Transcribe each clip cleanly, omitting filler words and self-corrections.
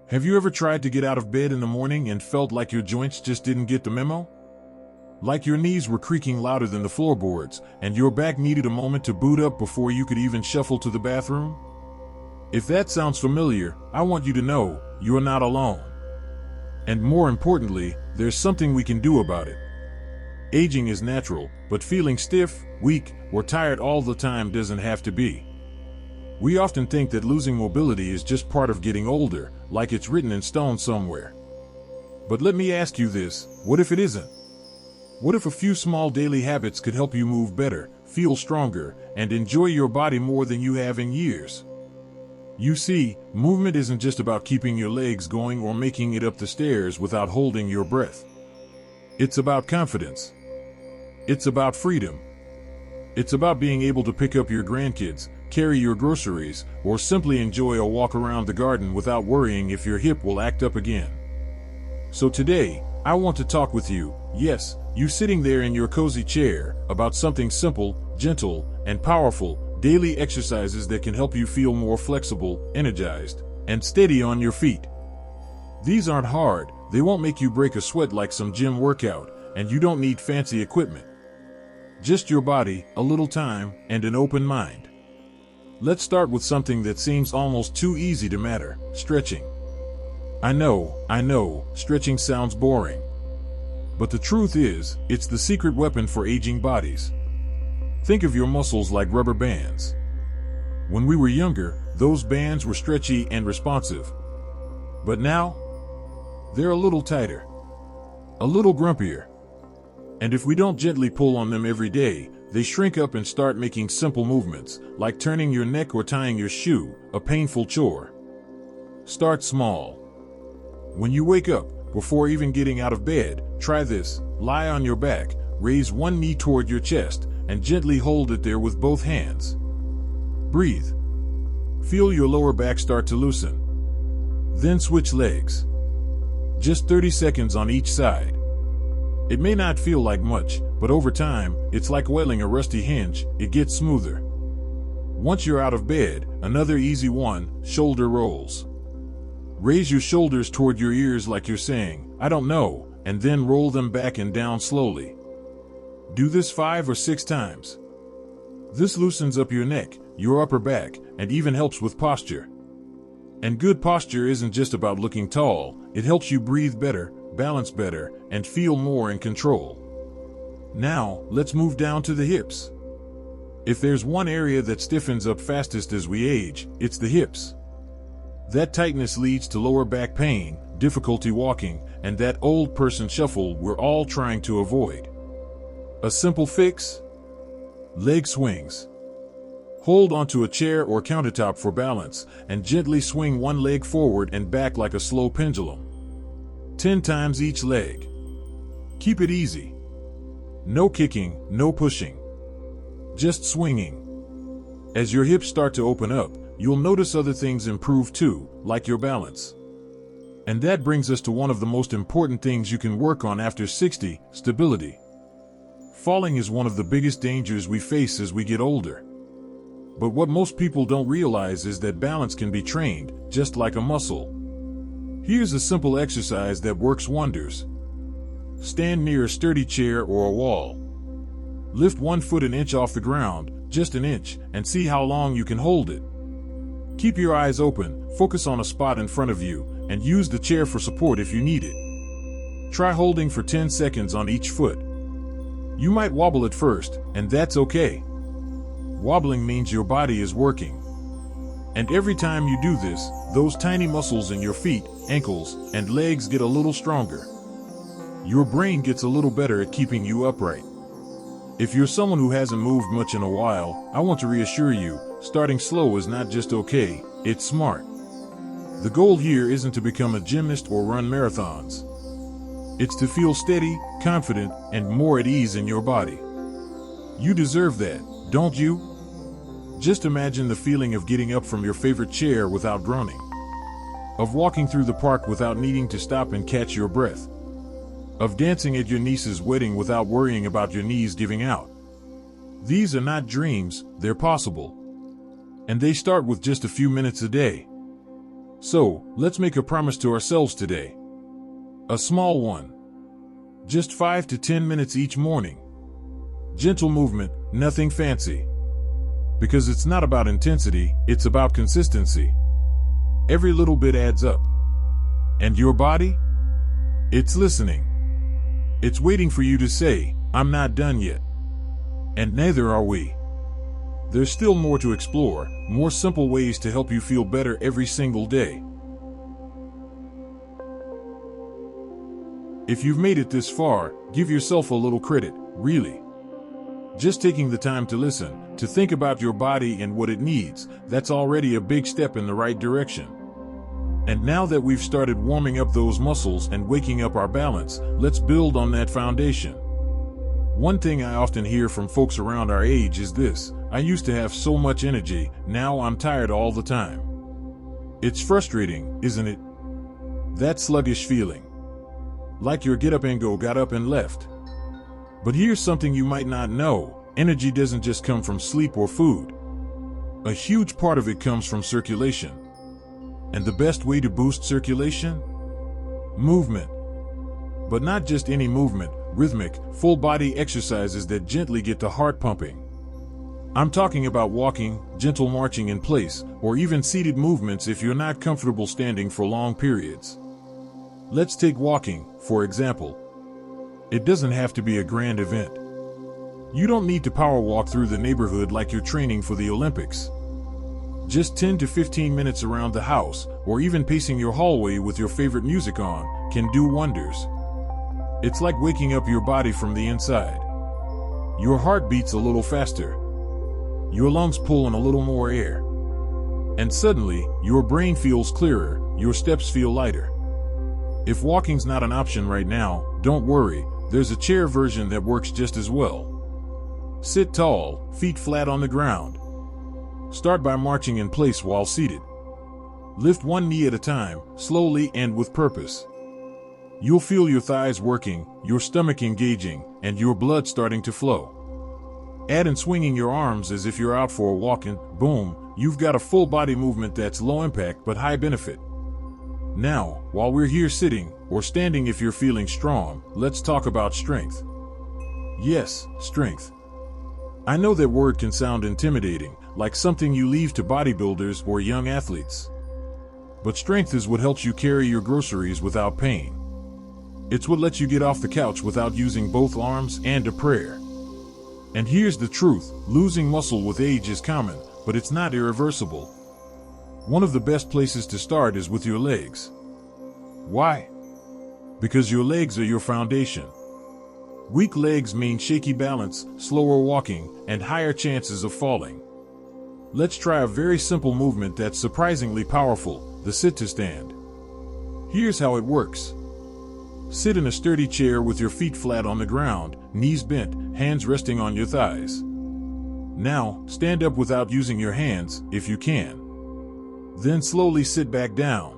Have you ever tried to get out of bed in the morning and felt like your joints just didn't get the memo? Like your knees were creaking louder than the floorboards, and your back needed a moment to boot up before you could even shuffle to the bathroom? If that sounds familiar, I want you to know, you're not alone. And more importantly, there's something we can do about it. Aging is natural, but feeling stiff, weak, or tired all the time doesn't have to be. We often think that losing mobility is just part of getting older, like it's written in stone somewhere. But let me ask you this, what if it isn't? What if a few small daily habits could help you move better, feel stronger, and enjoy your body more than you have in years? You see, movement isn't just about keeping your legs going or making it up the stairs without holding your breath. It's about confidence. It's about freedom. It's about being able to pick up your grandkids, carry your groceries, or simply enjoy a walk around the garden without worrying if your hip will act up again. So today, I want to talk with you, yes, you sitting there in your cozy chair, about something simple, gentle, and powerful, daily exercises that can help you feel more flexible, energized, and steady on your feet. These aren't hard, they won't make you break a sweat like some gym workout, and you don't need fancy equipment. Just your body, a little time, and an open mind. Let's start with something that seems almost too easy to matter, stretching. I know, stretching sounds boring. But the truth is, it's the secret weapon for aging bodies. Think of your muscles like rubber bands. When we were younger, those bands were stretchy and responsive. But now, they're a little tighter, a little grumpier. And if we don't gently pull on them every day, they shrink up and start making simple movements, like turning your neck or tying your shoe, a painful chore. Start small. When you wake up, before even getting out of bed, try this. Lie on your back, raise one knee toward your chest, and gently hold it there with both hands. Breathe. Feel your lower back start to loosen. Then switch legs. Just 30 seconds on each side. It may not feel like much, but over time, it's like oiling a rusty hinge, it gets smoother. Once you're out of bed, another easy one, shoulder rolls. Raise your shoulders toward your ears like you're saying, I don't know, and then roll them back and down slowly. Do this 5 or 6 times. This loosens up your neck, your upper back, and even helps with posture. And good posture isn't just about looking tall, it helps you breathe better, balance better, and feel more in control. Now, let's move down to the hips. If there's one area that stiffens up fastest as we age, it's the hips. That tightness leads to lower back pain, difficulty walking, and that old person shuffle we're all trying to avoid. A simple fix? Leg swings. Hold onto a chair or countertop for balance, and gently swing one leg forward and back like a slow pendulum. 10 times each leg. Keep it easy. No kicking, no pushing. Just swinging. As your hips start to open up, you'll notice other things improve too, like your balance. And that brings us to one of the most important things you can work on after 60, stability. Falling is one of the biggest dangers we face as we get older. But what most people don't realize is that balance can be trained, just like a muscle. Here's a simple exercise that works wonders. Stand near a sturdy chair or a wall. Lift one foot an inch off the ground, just an inch, and see how long you can hold it. Keep your eyes open, focus on a spot in front of you, and use the chair for support if you need it. Try holding for 10 seconds on each foot. You might wobble at first, and that's okay. Wobbling means your body is working. And every time you do this, those tiny muscles in your feet, ankles, and legs get a little stronger. Your brain gets a little better at keeping you upright. If you're someone who hasn't moved much in a while, I want to reassure you, starting slow is not just okay, it's smart. The goal here isn't to become a gymnast or run marathons. It's to feel steady, confident, and more at ease in your body. You deserve that, don't you? Just imagine the feeling of getting up from your favorite chair without groaning. Of walking through the park without needing to stop and catch your breath. Of dancing at your niece's wedding without worrying about your knees giving out. These are not dreams, they're possible. And they start with just a few minutes a day. So, let's make a promise to ourselves today. A small one. Just 5 to 10 minutes each morning. Gentle movement, nothing fancy. Because it's not about intensity, it's about consistency. Every little bit adds up. And your body? It's listening. It's waiting for you to say, I'm not done yet. And neither are we. There's still more to explore, more simple ways to help you feel better every single day. If you've made it this far, give yourself a little credit, really. Just taking the time to listen, to think about your body and what it needs, that's already a big step in the right direction. And now that we've started warming up those muscles and waking up our balance, let's build on that foundation. One thing I often hear from folks around our age is this: I used to have so much energy, now I'm tired all the time. It's frustrating, isn't it? That sluggish feeling. Like your get up and go got up and left. But here's something you might not know: energy doesn't just come from sleep or food. A huge part of it comes from circulation. And the best way to boost circulation? Movement. But not just any movement, rhythmic, full-body exercises that gently get the heart pumping. I'm talking about walking, gentle marching in place, or even seated movements if you're not comfortable standing for long periods. Let's take walking, for example. It doesn't have to be a grand event. You don't need to power walk through the neighborhood like you're training for the Olympics. Just 10 to 15 minutes around the house, or even pacing your hallway with your favorite music on, can do wonders. It's like waking up your body from the inside. Your heart beats a little faster. Your lungs pull in a little more air. And suddenly, your brain feels clearer, your steps feel lighter. If walking's not an option right now, don't worry, there's a chair version that works just as well. Sit tall, feet flat on the ground. Start by marching in place while seated. Lift one knee at a time, slowly and with purpose. You'll feel your thighs working, your stomach engaging, and your blood starting to flow. Add in swinging your arms as if you're out for a walk and, boom, you've got a full body movement that's low impact but high benefit. Now, while we're here sitting, or standing if you're feeling strong, let's talk about strength. Yes, strength. I know that word can sound intimidating, like something you leave to bodybuilders or young athletes. But strength is what helps you carry your groceries without pain. It's what lets you get off the couch without using both arms and a prayer. And here's the truth: losing muscle with age is common, but it's not irreversible. One of the best places to start is with your legs. Why? Because your legs are your foundation. Weak legs mean shaky balance, slower walking, and higher chances of falling. Let's try a very simple movement that's surprisingly powerful: the sit to stand. Here's how it works. Sit in a sturdy chair with your feet flat on the ground, knees bent, hands resting on your thighs. Now, stand up without using your hands, if you can. Then slowly sit back down.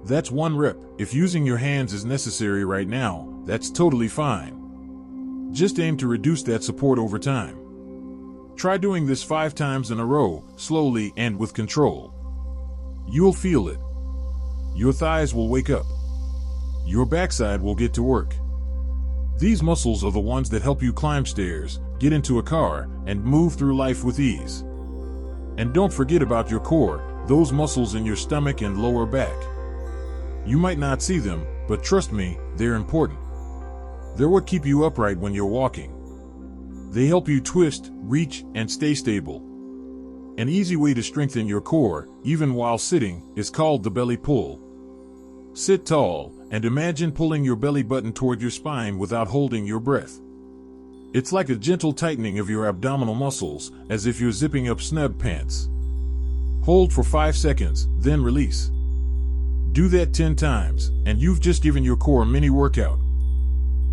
That's one rep. If using your hands is necessary right now, that's totally fine. Just aim to reduce that support over time. Try doing this 5 times in a row, slowly and with control. You'll feel it. Your thighs will wake up. Your backside will get to work. These muscles are the ones that help you climb stairs, get into a car, and move through life with ease. And don't forget about your core, those muscles in your stomach and lower back. You might not see them, but trust me, they're important. They're what keep you upright when you're walking. They help you twist, reach, and stay stable. An easy way to strengthen your core, even while sitting, is called the belly pull. Sit tall, and imagine pulling your belly button toward your spine without holding your breath. It's like a gentle tightening of your abdominal muscles, as if you're zipping up snug pants. Hold for 5 seconds, then release. Do that 10 times, and you've just given your core a mini workout.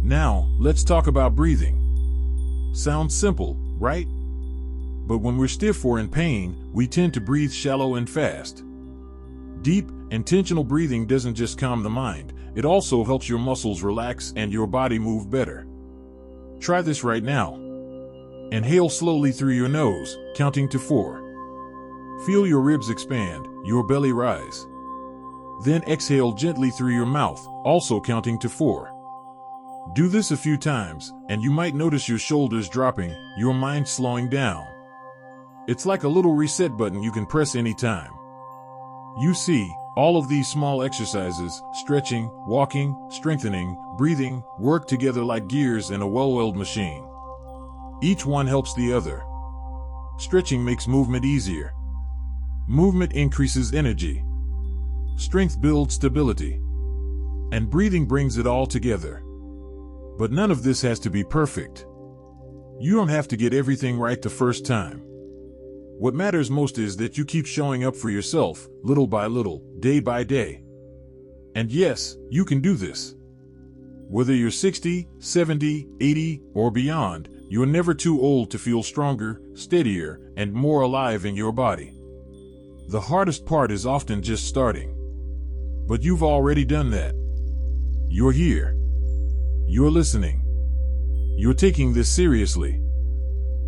Now, let's talk about breathing. Sounds simple, right? But when we're stiff or in pain, we tend to breathe shallow and fast. Deep, intentional breathing doesn't just calm the mind, it also helps your muscles relax and your body move better. Try this right now. Inhale slowly through your nose, counting to 4. Feel your ribs expand, your belly rise. Then exhale gently through your mouth, also counting to 4. Do this a few times, and you might notice your shoulders dropping, your mind slowing down. It's like a little reset button you can press anytime. You see, all of these small exercises, stretching, walking, strengthening, breathing, work together like gears in a well-oiled machine. Each one helps the other. Stretching makes movement easier. Movement increases energy. Strength builds stability. And breathing brings it all together. But none of this has to be perfect. You don't have to get everything right the first time. What matters most is that you keep showing up for yourself, little by little, day by day. And yes, you can do this. Whether you're 60, 70, 80, or beyond, you're never too old to feel stronger, steadier, and more alive in your body. The hardest part is often just starting. But you've already done that. You're here. You're listening. You're taking this seriously.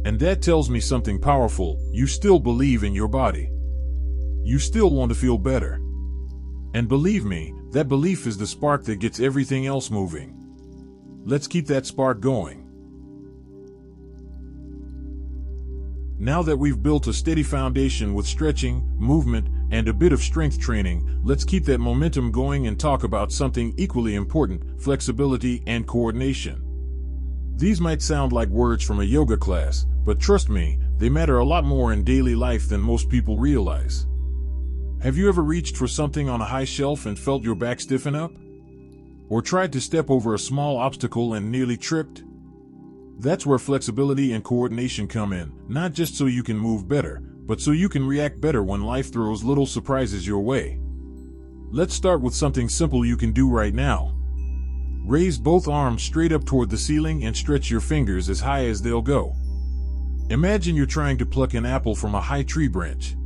And that tells me something powerful. You still believe in your body. You still want to feel better. And believe me, that belief is the spark that gets everything else moving. Let's keep that spark going. Now that we've built a steady foundation with stretching, movement, and a bit of strength training, let's keep that momentum going and talk about something equally important: flexibility and coordination. These might sound like words from a yoga class, but trust me, they matter a lot more in daily life than most people realize. Have you ever reached for something on a high shelf and felt your back stiffen up? Or tried to step over a small obstacle and nearly tripped? That's where flexibility and coordination come in, not just so you can move better, but so you can react better when life throws little surprises your way. Let's start with something simple you can do right now. Raise both arms straight up toward the ceiling and stretch your fingers as high as they'll go. Imagine you're trying to pluck an apple from a high tree branch.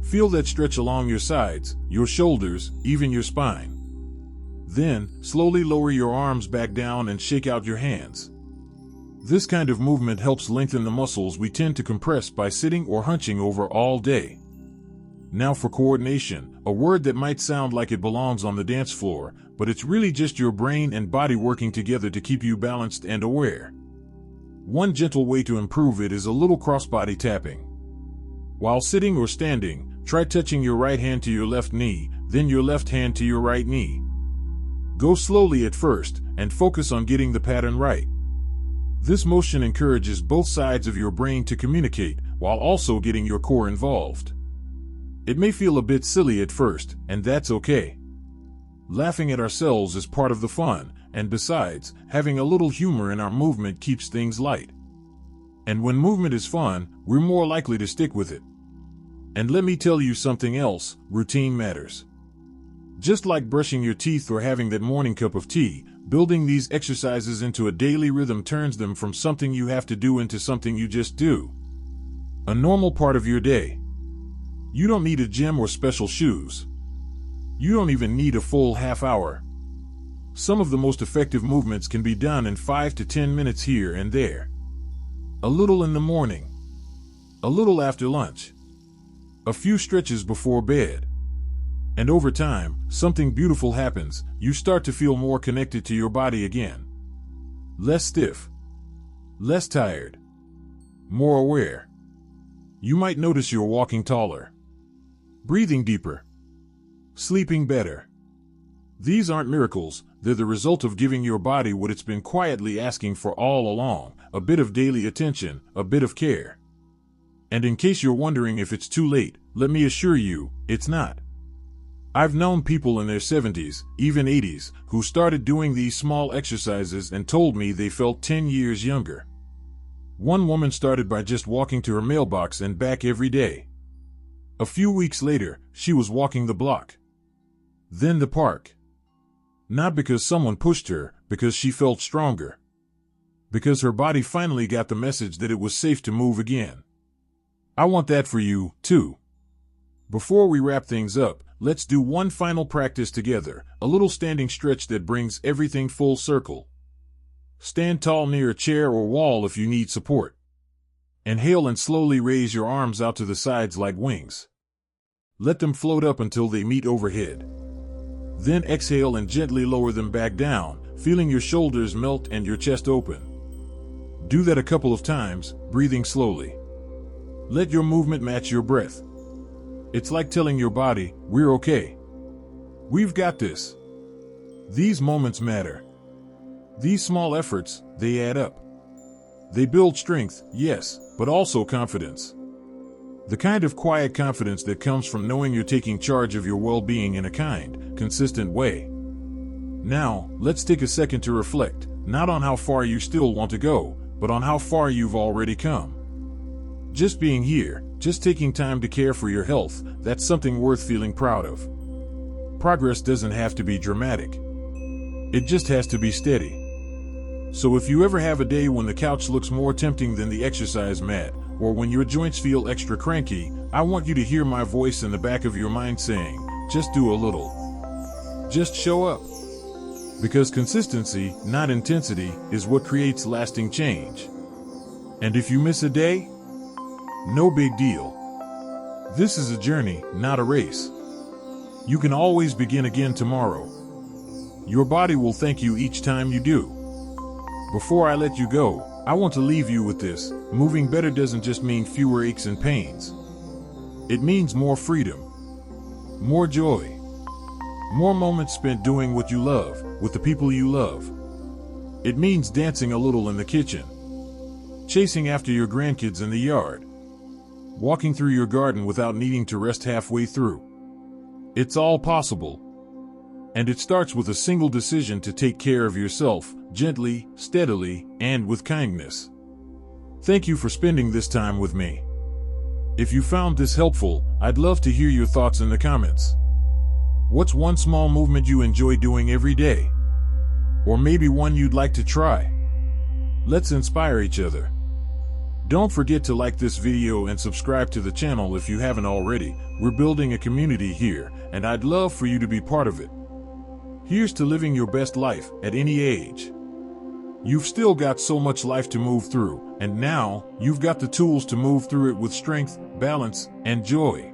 Feel that stretch along your sides, your shoulders, even your spine. Then, slowly lower your arms back down and shake out your hands. This kind of movement helps lengthen the muscles we tend to compress by sitting or hunching over all day. Now for coordination, a word that might sound like it belongs on the dance floor, but it's really just your brain and body working together to keep you balanced and aware. One gentle way to improve it is a little crossbody tapping. While sitting or standing, try touching your right hand to your left knee, then your left hand to your right knee. Go slowly at first, and focus on getting the pattern right. This motion encourages both sides of your brain to communicate, while also getting your core involved. It may feel a bit silly at first, and that's okay. Laughing at ourselves is part of the fun, and besides, having a little humor in our movement keeps things light. And when movement is fun, we're more likely to stick with it. And let me tell you something else: routine matters. Just like brushing your teeth or having that morning cup of tea, building these exercises into a daily rhythm turns them from something you have to do into something you just do. A normal part of your day. You don't need a gym or special shoes. You don't even need a full half hour. Some of the most effective movements can be done in 5 to 10 minutes here and there. A little in the morning. A little after lunch. A few stretches before bed. And over time, something beautiful happens. You start to feel more connected to your body again. Less stiff. Less tired. More aware. You might notice you're walking taller. Breathing deeper. Sleeping better. These aren't miracles, they're the result of giving your body what it's been quietly asking for all along: a bit of daily attention, a bit of care. And in case you're wondering if it's too late, let me assure you, it's not. I've known people in their 70s, even 80s, who started doing these small exercises and told me they felt 10 years younger. One woman started by just walking to her mailbox and back every day. A few weeks later, she was walking the block. Then the park. Not because someone pushed her, because she felt stronger. Because her body finally got the message that it was safe to move again. I want that for you, too. Before we wrap things up, let's do one final practice together, a little standing stretch that brings everything full circle. Stand tall near a chair or wall if you need support. Inhale and slowly raise your arms out to the sides like wings. Let them float up until they meet overhead. Then exhale and gently lower them back down, feeling your shoulders melt and your chest open. Do that a couple of times, breathing slowly. Let your movement match your breath. It's like telling your body, we're okay. We've got this. These moments matter. These small efforts, they add up. They build strength, yes, but also confidence. The kind of quiet confidence that comes from knowing you're taking charge of your well-being in a kind, consistent way. Now, let's take a second to reflect, not on how far you still want to go, but on how far you've already come. Just being here, just taking time to care for your health, that's something worth feeling proud of. Progress doesn't have to be dramatic. It just has to be steady. So if you ever have a day when the couch looks more tempting than the exercise mat, or when your joints feel extra cranky, I want you to hear my voice in the back of your mind saying, just do a little. Just show up. Because consistency, not intensity, is what creates lasting change. And if you miss a day, no big deal. This is a journey, not a race. You can always begin again tomorrow. Your body will thank you each time you do. Before I let you go, I want to leave you with this. Moving better doesn't just mean fewer aches and pains. It means more freedom, more joy, more moments spent doing what you love, with the people you love. It means dancing a little in the kitchen, chasing after your grandkids in the yard, walking through your garden without needing to rest halfway through. It's all possible. And it starts with a single decision to take care of yourself, gently, steadily, and with kindness. Thank you for spending this time with me. If you found this helpful, I'd love to hear your thoughts in the comments. What's one small movement you enjoy doing every day? Or maybe one you'd like to try? Let's inspire each other. Don't forget to like this video and subscribe to the channel if you haven't already. We're building a community here, and I'd love for you to be part of it. Here's to living your best life at any age. You've still got so much life to move through, and now you've got the tools to move through it with strength, balance, and joy.